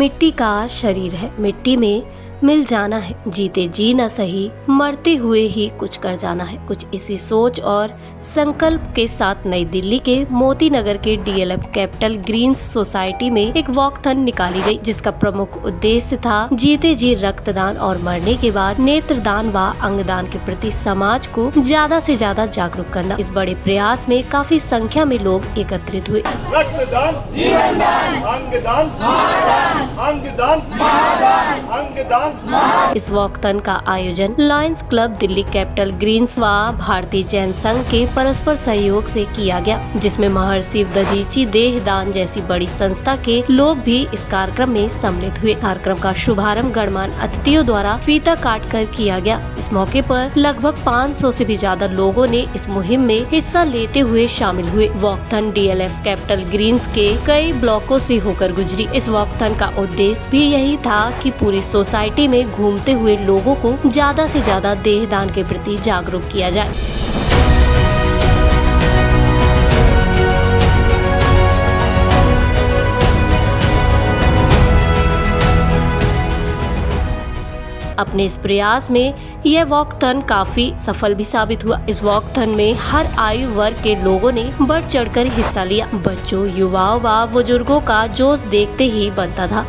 मिट्टी का शरीर है, मिट्टी में मिल जाना है, जीते जी न सही मरते हुए ही कुछ कर जाना है। कुछ इसी सोच और संकल्प के साथ नई दिल्ली के मोती नगर के डीएलएफ कैपिटल ग्रीन्स सोसाइटी में एक वॉकथन निकाली गई, जिसका प्रमुख उद्देश्य था जीते जी रक्तदान और मरने के बाद नेत्रदान व अंगदान के प्रति समाज को ज्यादा से ज्यादा जागरूक करना। इस बड़े प्रयास में काफी संख्या में लोग एकत्रित हुए। रक्तदान, जीवनदान, अंगदान, महादान, अंगदान, महादान, अंगदान। इस वॉकथन का आयोजन Lions Club Delhi Capital Greens व भारतीय जैन संघ के परस्पर सहयोग से किया गया, जिसमें महर्षि दधीची देहदान जैसी बड़ी संस्था के लोग भी इस कार्यक्रम में सम्मिलित हुए। कार्यक्रम का शुभारंभ गणमान्य अतिथियों द्वारा फीता काट कर किया गया। इस मौके पर लगभग 500 से भी ज्यादा लोगों ने इस मुहिम में हिस्सा लेते हुए शामिल हुए। वॉकथन डीएलएफ कैपिटल ग्रीन्स के कई ब्लॉकों से होकर गुजरी। इस वॉकथन का उद्देश्य भी यही था कि पूरी सोसाइटी में घूमते हुए लोगों को ज्यादा से ज्यादा देहदान के प्रति जागरूक किया जाए। अपने इस प्रयास में यह वॉकथन काफी सफल भी साबित हुआ। इस वॉकथन में हर आयु वर्ग के लोगों ने बढ़ चढ़कर हिस्सा लिया। बच्चों, युवाओं व बुजुर्गों का जोश देखते ही बनता था।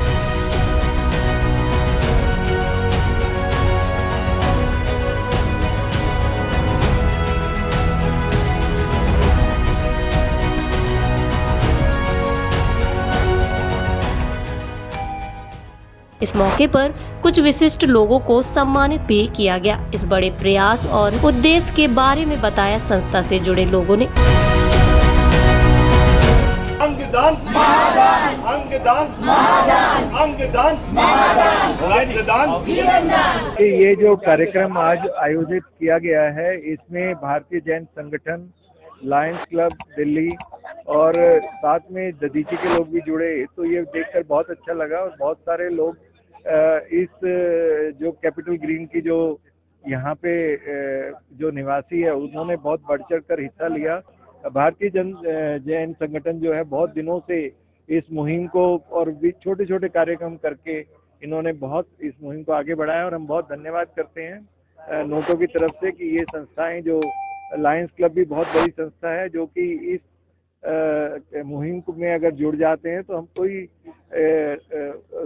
इस मौके पर कुछ विशिष्ट लोगों को सम्मानित भी किया गया। इस बड़े प्रयास और उद्देश्य के बारे में बताया संस्था से जुड़े लोगों ने। अंगदान, महादान, अंगदान, महादान, अंगदान, महादान, रक्तदान, जीवनदान। ये जो कार्यक्रम आज आयोजित किया गया है, इसमें भारतीय जैन संगठन, लायंस क्लब दिल्ली और साथ में दधीची के लोग भी जुड़े, तो ये देखकर बहुत अच्छा लगा। और बहुत सारे लोग इस जो कैपिटल ग्रीन की जो यहाँ पे जो निवासी है, उन्होंने बहुत बढ़ चढ़ कर हिस्सा लिया। भारतीय जैन संगठन जो है बहुत दिनों से इस मुहिम को और भी छोटे छोटे कार्यक्रम करके इन्होंने बहुत इस मुहिम को आगे बढ़ाया, और हम बहुत धन्यवाद करते हैं नोटों की तरफ से कि ये संस्थाएं, जो लायंस क्लब भी बहुत बड़ी संस्था है, जो कि इस मुहिम में अगर जुड़ जाते हैं तो हम कोई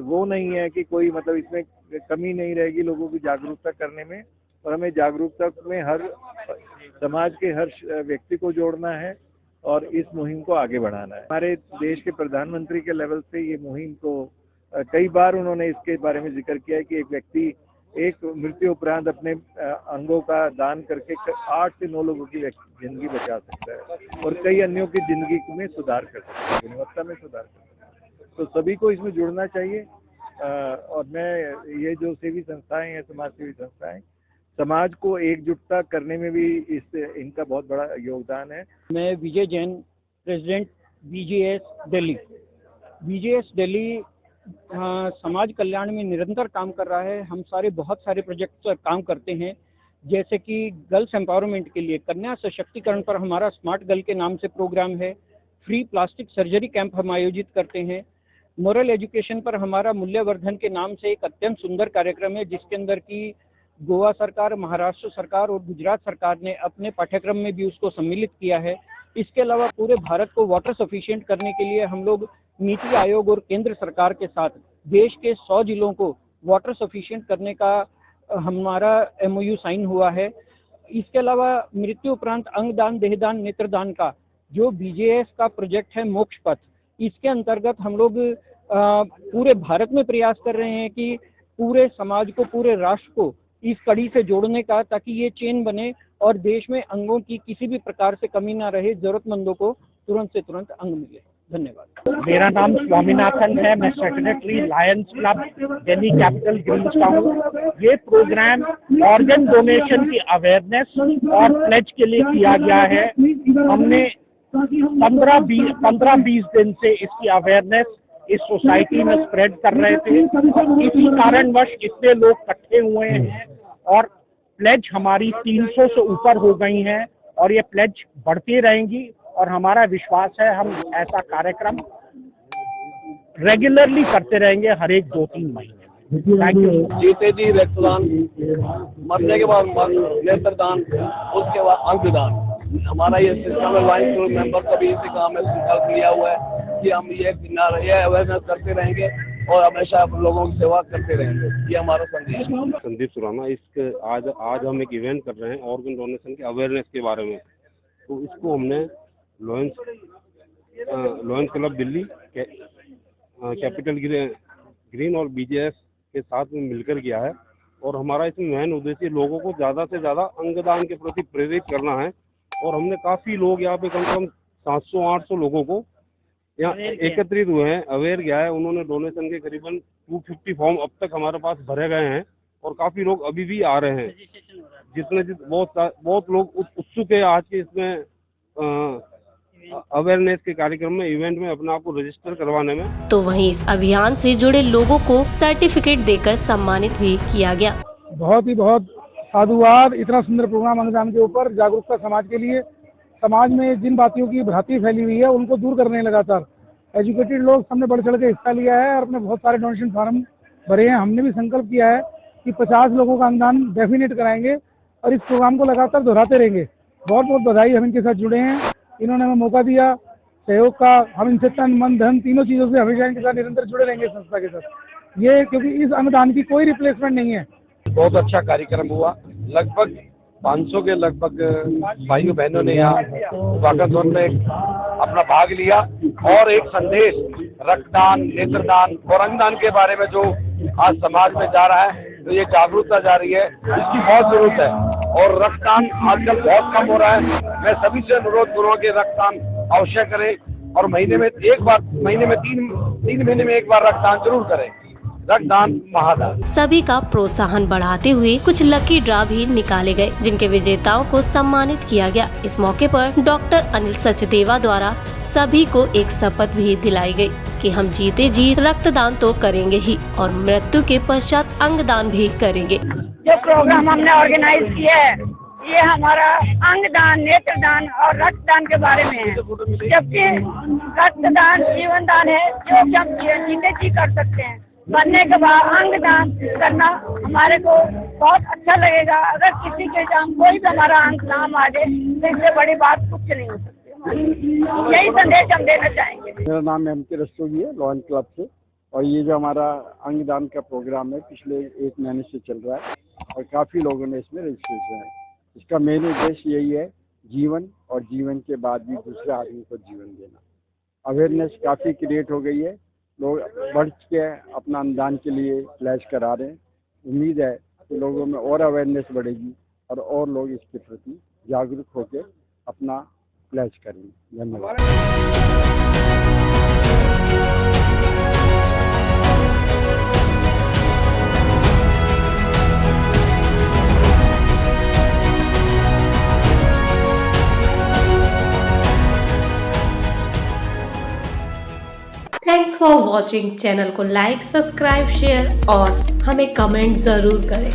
वो नहीं है कि कोई मतलब इसमें कमी नहीं रहेगी लोगों की जागरूकता करने में, और हमें जागरूकता में हर समाज के हर व्यक्ति को जोड़ना है और इस मुहिम को आगे बढ़ाना है। हमारे देश के प्रधानमंत्री के लेवल से ये मुहिम को कई बार उन्होंने इसके बारे में जिक्र किया है कि एक व्यक्ति एक मृत्यु उपरांत अपने अंगों का दान करके 8 से 9 लोगों की जिंदगी बचा सकता है और कई अन्यों की जिंदगी में सुधार कर सकता है, गुणवत्ता में सुधार कर सकता है। तो सभी को इसमें जुड़ना चाहिए। और मैं ये जो सेवी संस्थाएं हैं, समाज सेवी संस्थाएं, समाज को एकजुटता करने में भी इनका बहुत बड़ा योगदान है। मैं Vijay Jain, president BJS Delhi. BJS Delhi समाज कल्याण में निरंतर काम कर रहा है। हम सारे बहुत सारे प्रोजेक्ट पर काम करते हैं, जैसे कि गर्ल्स एम्पावरमेंट के लिए कन्या सशक्तिकरण पर हमारा स्मार्ट गर्ल के नाम से प्रोग्राम है। फ्री प्लास्टिक सर्जरी कैंप हम आयोजित करते हैं। मोरल एजुकेशन पर हमारा मूल्यवर्धन के नाम से एक अत्यंत सुंदर कार्यक्रम है, जिसके अंदर की गोवा सरकार, महाराष्ट्र सरकार और गुजरात सरकार ने अपने पाठ्यक्रम में भी उसको सम्मिलित किया है। इसके अलावा पूरे भारत को वाटर सफिशिएंट करने के लिए हम लोग नीति आयोग और केंद्र सरकार के साथ देश के 100 जिलों को वाटर सफिशिएंट करने का हमारा MOU साइन हुआ है। इसके अलावा मृत्यु उपरांत अंगदान, देहदान, नेत्रदान का जो BJS का प्रोजेक्ट है मोक्ष पथ, इसके अंतर्गत हम लोग पूरे भारत में प्रयास कर रहे हैं कि पूरे समाज को, पूरे राष्ट्र को इस कड़ी से जोड़ने का, ताकि ये चेन बने और देश में अंगों की किसी भी प्रकार से कमी ना रहे, जरूरतमंदों को तुरंत से तुरंत अंग मिले। धन्यवाद। मेरा नाम स्वामीनाथन है। मैं secretary Lions Club Delhi Capital Greens का हूँ। ये प्रोग्राम ऑर्गन डोनेशन की अवेयरनेस और प्लेज के लिए किया गया है। हमने 15-20 दिन से इसकी अवेयरनेस इस सोसाइटी में स्प्रेड कर रहे थे। इसी कारणवश इतने लोग इकट्ठे हुए हैं और प्लेज हमारी 300 से ऊपर हो गई हैं और ये प्लेज बढ़ती रहेंगी और हमारा विश्वास है हम ऐसा कार्यक्रम रेगुलरली करते रहेंगे हर एक 2-3 महीने में। Thank you. जीते जी रक्तदान, मरने के बाद नेत्रदान, उसके बाद अंगदान। हमारा ये सिस्टम है, लायंस क्लब मेंबर का भी इसी काम में संकल्प लिया हुआ है कि हम ये अवेयरनेस करते रहेंगे और हमेशा लोगों की सेवा करते रहेंगे। ये हमारा संदेश है। संदीप सुराना। आज हम एक इवेंट कर रहे हैं ऑर्गन डोनेशन के अवेयरनेस के बारे में। तो इसको हमने lions club Delhi capital green और बीजेएस के साथ में मिलकर किया है। और हमारा इसमें मेन उद्देश्य लोगों को ज़्यादा से ज़्यादा अंगदान के प्रति प्रेरित करना है। और हमने काफ़ी लोग यहाँ पे कम से कम 700-800 लोगों को यहाँ एकत्रित हुए हैं, अवेयर किया है। उन्होंने डोनेशन के करीबन 250 फॉर्म अब तक हमारे पास भरे गए हैं और काफ़ी लोग अभी भी आ रहे हैं। बहुत लोग उत्सुक है आज के इसमें अवेयरनेस के कार्यक्रम में, इवेंट में अपने आप को रजिस्टर करवाने में। तो वहीं इस अभियान से जुड़े लोगों को सर्टिफिकेट देकर सम्मानित भी किया गया। बहुत साधुवाद। इतना सुंदर प्रोग्राम अंगदान के ऊपर, जागरूकता समाज के लिए। समाज में जिन बातियों की भ्रांति फैली हुई है उनको दूर करने लगातार एजुकेटेड लोग सामने बढ़ चढ़ के हिस्सा लिया है और अपने बहुत सारे डोनेशन फार्म भरे हैं। हमने भी संकल्प किया है कि 50 लोगों का अंगदान डेफिनेट कराएंगे और इस प्रोग्राम को लगातार दोहराते रहेंगे। बहुत बधाई, हम इनके साथ जुड़े हैं। इन्होंने हमें मौका दिया सहयोग का। हम इनसे तन मन धन तीनों चीज़ों से हमेशा इनके साथ निरंतर जुड़े रहेंगे संस्था के साथ। ये क्योंकि इस अंगदान की कोई रिप्लेसमेंट नहीं है। बहुत अच्छा कार्यक्रम हुआ। लगभग 500 के लगभग भाइयों बहनों ने यहाँ वाकाथॉन में अपना भाग लिया और एक संदेश रक्तदान, नेत्रदान और अंगदान के बारे में जो आज समाज में जा रहा है, तो ये जागरूकता जा रही है, इसकी बहुत जरूरत है। और रक्तदान आजकल बहुत कम हो रहा है। मैं सभी से अनुरोध करूँगा कि रक्तदान अवश्य करें और महीने में 3 महीने में एक बार रक्तदान जरूर करें। रक्तदान महादान। सभी का प्रोत्साहन बढ़ाते हुए कुछ लकी ड्रा भी निकाले गए, जिनके विजेताओं को सम्मानित किया गया। इस मौके पर डॉक्टर अनिल सचदेवा द्वारा सभी को एक शपथ भी दिलाई गई कि हम जीते जी रक्तदान तो करेंगे ही और मृत्यु के पश्चात अंगदान भी करेंगे। जो प्रोग्राम हमने ऑर्गेनाइज किया है, ये हमारा अंगदान, नेत्रदान और रक्तदान के बारे में है। जबकि रक्तदान जीवन दान है, जो कि हम जीते जी कर सकते हैं। मरने के बाद अंगदान करना हमारे को बहुत अच्छा लगेगा। अगर किसी के जान कोई भी हमारा अंग काम आ जाए तो इससे बड़ी बात कुछ नहीं हो सकती। यही संदेश हम देना चाहेंगे। मेरा नाम एम.के. रस्तोगी है, लॉयंस क्लब से। और ये जो हमारा अंगदान का प्रोग्राम है पिछले 1 महीने से चल रहा है और काफ़ी लोगों ने इसमें रजिस्ट्रेशन है। इसका मेन उद्देश्य यही है, जीवन और जीवन के बाद भी दूसरे आदमी को जीवन देना। अवेयरनेस काफ़ी क्रिएट हो गई है। लोग बढ़ के अपना अंगदान के लिए प्लेज करा रहे हैं। उम्मीद है कि लोगों में और अवेयरनेस बढ़ेगी और लोग इसके प्रति जागरूक होकर अपना प्लेज करेंगे। धन्यवाद। Thanks for watching. चैनल को लाइक, सब्सक्राइब, शेयर और हमें कमेंट जरूर करें।